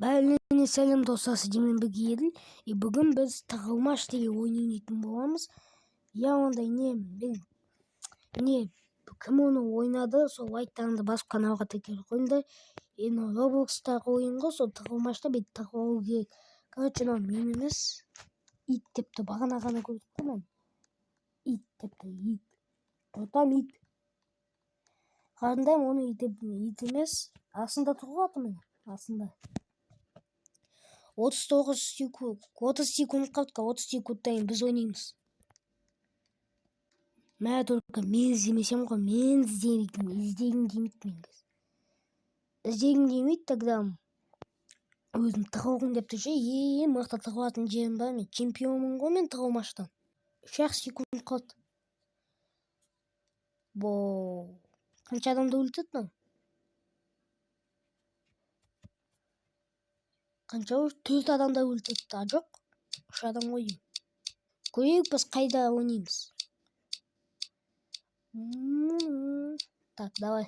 Бәріне сәлем достар, сіздермен бірге еділ. Бүгін біз тығылмаш деген ойын ойнайтын боламыз. Я ондай кім оны ойнады, сол лайктарыңды басып каналға тіркеліп қойыңдар. Енді Robloxтағы ойын ғой, сол тығылмашта бет тығылу керек. Короче, мынау мен емес. Ит депті, бағана ғана көрдік қой мен. Ит депті, ит. Отам ит. Қарындайым оны ит емес. Асында тұрғаты мен, асында. 30 секунд қалды, 30 секундтан біз ойнаймыз. Мә только мен іздемесем ғой, мен іздегім келмейді мен. Іздегім келмейді, тогда өзім тығылғым деп тұршы, мықты тығылатын жерім бар, мен чемпионмын ғой, мен тығылмаштан. 3 секунд қалды. Қанша адамды өлтірді мынау? Қанша 4 адамда өлтірді, жоқ? 3 адам ғой деймін. Көрейік біз қайда ойнаймыз. Так, давай.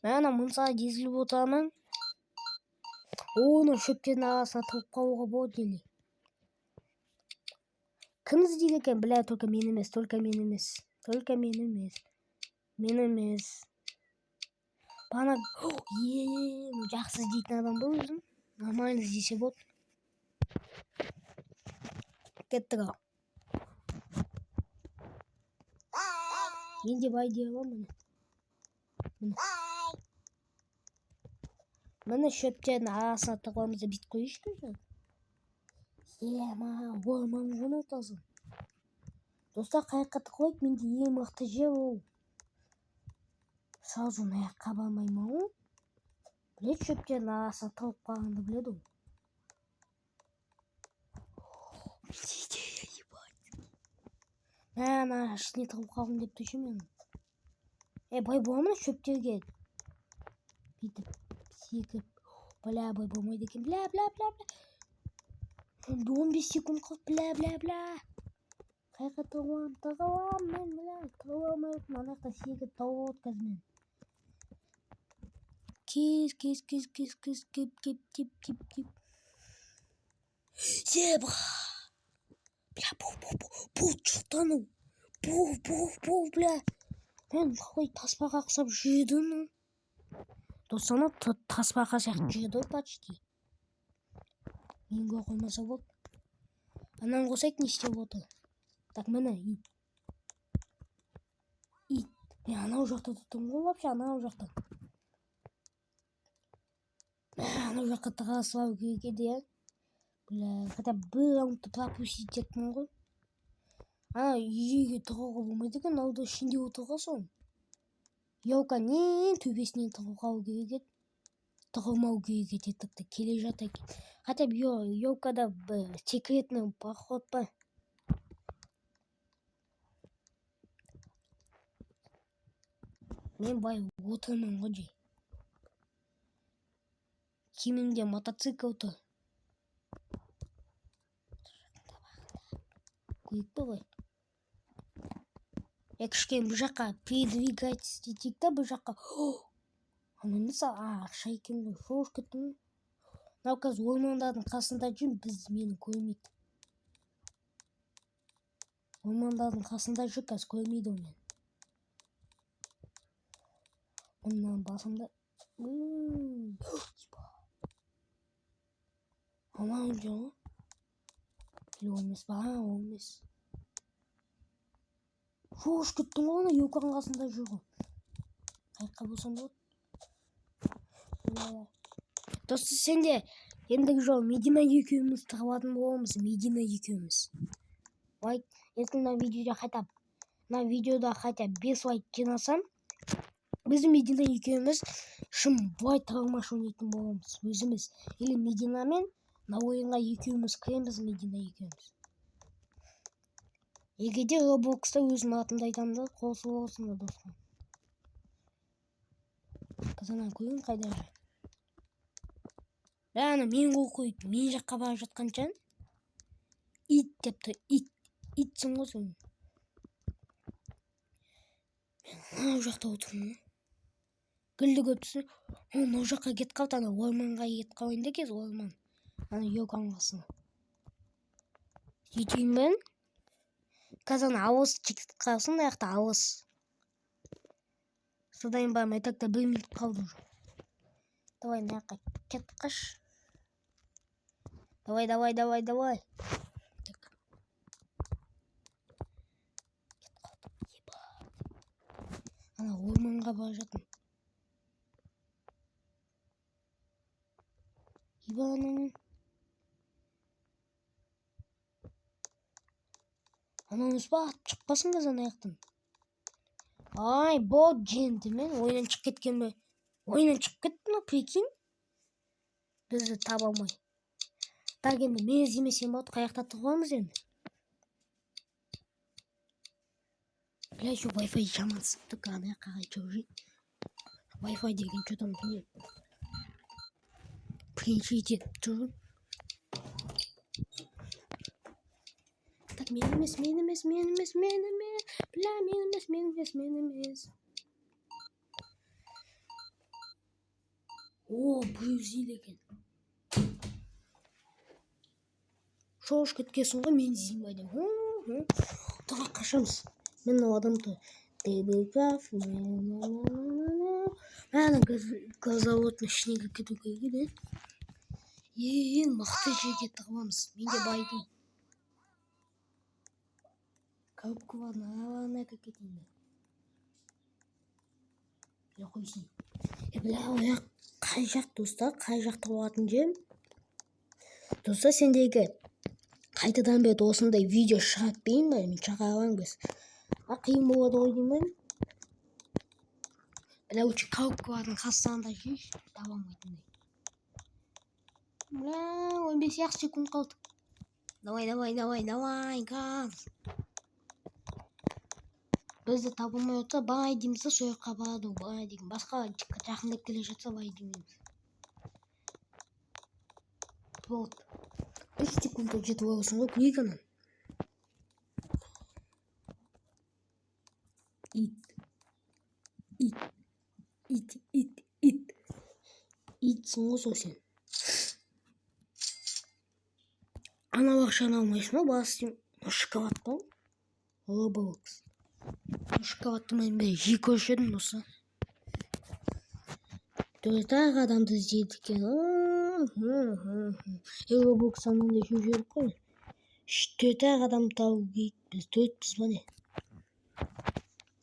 Мен мынсаға дезіліп отырамын. Оны шөптердің арасына тығып қалуға болады еле. Кім іздейді екен? Бля, только мен емес. Мен емес. Бана жақсы іздейтін адам бұл өзім. Нормально іздесе болды. Кеттік ал. Мен де бай дейі ғой мұны. Мұны шөптердің арасына тығыламыз да бит қойышты жа. Орман ғын отасың. Достар, қайыққа тығылайық, менде ең мықты жер ол. Сразу аяққа бармаймын ол. Білет, шөптердің арасына тығып қалғанды біледі ол. Мен ішіне тығып қалғым деп тұршы мен. Бай боламын шөптерге. Бүйтіп, секіп. Бля, бай болмайды екен. Бля. 15 секунд қалды, бля. Қайқа тығылам мен, бля. Тығыламай өтім, анақта секіп тауып өткіз мен. Кеп. Зебра. Бля, бұл жұқтану. Бұл, бля. Мен қалай таспаға қысап жүрдім. Достаны таспаға сияқты жүрді почти. Мен көй қоймаса болды. Анан қосайық не істеп отыр. Так, міне, ит. Мен анау жақта тұттым ғой, вообще, анау жақтан. Анау жаққа тығасылау керек еді, я. Бля, хотя бір раундты пропустить еттім ғой. Үйге тығуға болмайды екен, ауды ішінде отырға соң. Елканың төбесінен тығылғау керек еді. Тығылмау керек еді, тіпті келе жатыр екен. Хотя елкада секретный проход бар. Мен бай отырмын ғой жай. Кемімде мотоцикл тұр. Көріп пе ғой? Кішкен бұл жаққа передвигать істетейік та бұл жаққа. Ана несі? Ақша екен ғой. Шош кеттім. Мынау қазір ормандардың қасында жүрмін, мені көрмейді. Ормандардың қасында жүр, қазір көрмейді ол мен. Оннан басымда. Аман жоқ. Ол емес ба? Ол емес. Шош кеттім ғой, елканың қасында жүр ғой. Қайыққа болсам болады. Досты, сенде ендігі жол Медина екеуміз тығылатын боламыз. Медина екеуміз. Лайк, ертең мына видеода қайта 5 лайк жинасам, біз Медина екеуміз шым былай тығылмаш ойнайтын боламыз. Өзіміз. Или Мединамен на ойынға екеуміз кіреміз, Медина екеуміз. Егерде Robloxта өзім атымды айтамды, қолсы болсын да достым. Қызынан көрейін қайда жүр. Мен қол қойып, мен жаққа бара жатқанша ит депті, итсің ғой сен. Мен жақта отырмын. гүлді көптісі. Ол жаққа кетіп қалды, ана орманға кетіп қалайын да кез орман. Ана Йокан қалсын. Жетейін мен. Қазір ана ауыз чекіп қалсын, аяқта ауыз. Содан барым, айтақта 1 минут қалды уже. Давай, на жаққа кетіп қаш. Давай. Так. Ана орманға бара жатырмын. Ибаның. Анамыз ба шықпасын қазан аяқтан. Ай, бот женді мен ойынан шығып кеткен бе? Ойынан шығып кетті ма, прикинь? Бізді таба алмай. Так енді мен іздемесем болады, қаяқта тұрғанбыз енді. Бля, şu Wi-Fi жаман сыпты, ана жаққа жүрген. Wi-Fi деген что-то не принцип етіп тұр. Так, мен емес. Бля, мен емес. О, брюзил екен. Шош кеткесін ғой, мен іздеймін бәді. Тұға қашамыз. Мен ол адамды дебілграф. Мәні газоводның ішінегі кету керек. Ең мықты жерге тығыламыз. Менде байдың. Коробка var, наверное, какие-то. Я қойсын. Бля, ояқ қай жақ достар, қай жақта болатын жер. Достар, сендегі қайтадан бері осындай видео шығарып берейін бе? Мен шығара аламыз. Қиын болады ғой деймін. Бля, учи коробка бардың қастарында жер таба алмайтындай. Бля, 15 секунд қалды. Давай, газ. Бізді табылмай отса, бай дейміз, сол жаққа барады, бай деген. Басқа жақындап келе жатса, бай дейміз. Вот. 3 секундта жетіп аласың ғой, көрейік анан. Итсің ғой сол сен. Ана ақшаны алмайсың ба, басым. Шоколад қой. Roblox. Шоколадты мен бе жей көршедім осы. 4 адамды іздейді екен. Roblox санында жүріп қой. 4 адам тауып кейік. Біз 4-піз ба не?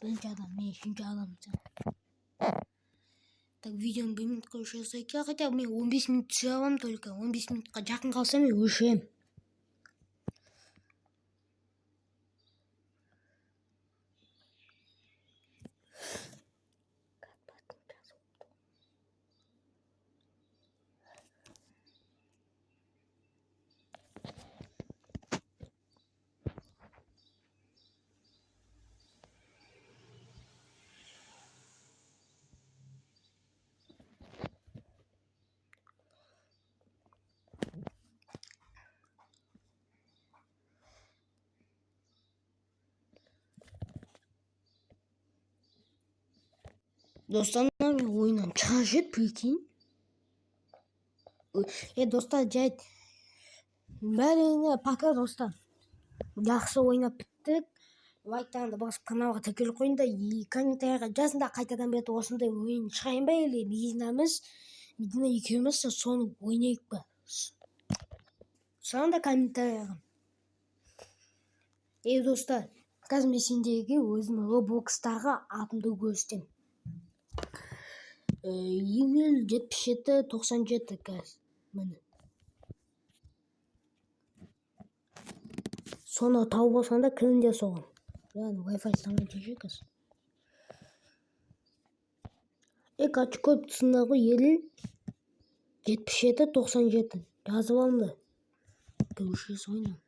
1 адам, мен 3 адам. Так, видеоны 1 минутқа өшірсек. Хотя мен 15 минут түсіре аламын только. 15 минутқа жақын қалса мен өшірем. Достар, мен ойынан шыға жет, прикинь. Достар, жайт. Бәріне пока, достар. Жақсы ойнап біттік. Лайктарыңды басып каналға тіркеліп қойыңдар. Комментарийға жазыңдар, қайтадан бері осындай ойын шығайын ба, или Медина екеуміз соны ойнайық па. Соны да комментарийға. Достар, қазір мен сендерге өзім Roblox'тағы атымды көрсетемін. 77-97 қазір. Міне. Соны тауып алсаңда кірінде соған. Yani Wi-Fi sana geçeceğiz. Açık koyup sınavı yeri 77-97 yazıp alındı. Görüşürüz oynayalım.